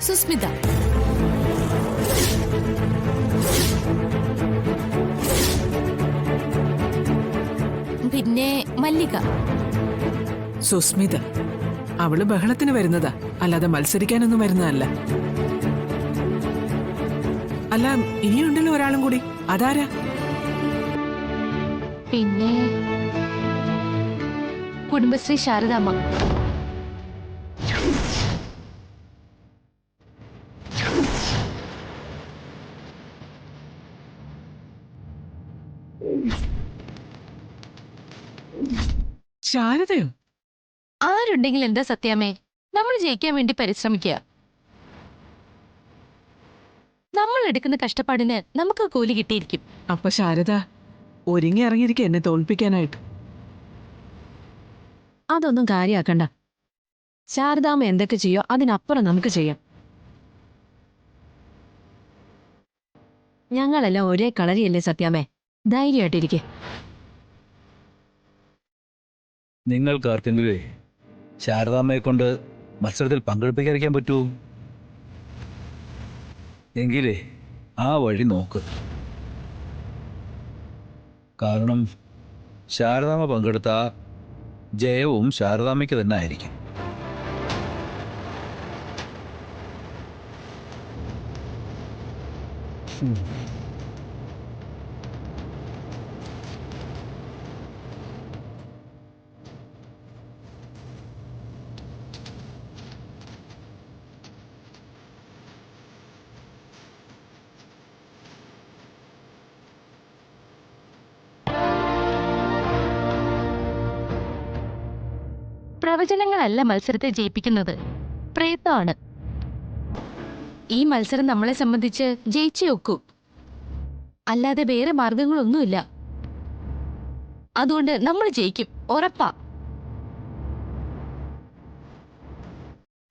സുസ്മിത. പിന്നെ മല്ലിക. സുസ്മിത അവള് ബഹളത്തിന് വരുന്നതാ, അല്ലാതെ മത്സരിക്കാനൊന്നും വരുന്നതല്ല. അല്ല, ഇനിയുണ്ടല്ലോ ഒരാളും കൂടി, അതാരാ? പിന്നെ കുടുംബശ്രീ ശാരദാമ്മ. ശാരദയോ? ആരുണ്ടെങ്കിൽ എന്താ സത്യാമ്മേ, നമ്മൾ ജയിക്കാൻ വേണ്ടി പരിശ്രമിക്കുക. നമ്മൾ എടുക്കുന്ന കഷ്ടപ്പാടിന് നമുക്ക് കൂലി കിട്ടിയിരിക്കും. അപ്പൊ ശാരദ ഒരുങ്ങി ഇറങ്ങിയിരിക്കും എന്നെ തോൽപ്പിക്കാനായിട്ട്. അതൊന്നും കാര്യാക്കണ്ട. ശാരദാമ്മ എന്തൊക്കെ ചെയ്യോ അതിനപ്പുറം നമുക്ക് ചെയ്യാം. ഞങ്ങളെല്ലാം ഒരേ കളരിയല്ലേ സത്യാമ്മേ, ധൈര്യമായിട്ടിരിക്കെ. നിങ്ങൾക്കാർക്കെങ്കിലേ ശാരദാമ്മയെ കൊണ്ട് മത്സരത്തിൽ പങ്കെടുപ്പിക്കാതിരിക്കാൻ പറ്റുമോ? എങ്കിലേ ആ വഴി നോക്ക്. കാരണം ശാരദാമ്മ പങ്കെടുത്ത ജയവും ശാരദാമ്മയ്ക്ക് തന്നെ ആയിരിക്കും. പ്രവചനങ്ങളല്ല മത്സരത്തെ ജയിപ്പിക്കുന്നത്, പ്രയത്നമാണ്. ഈ മത്സരം നമ്മളെ സംബന്ധിച്ച് ജയിച്ചേ ഒക്കൂ, അല്ലാതെ വേറെ മാർഗങ്ങളൊന്നുമില്ല. അതുകൊണ്ട് നമ്മൾ ജയിക്കും, ഉറപ്പാ.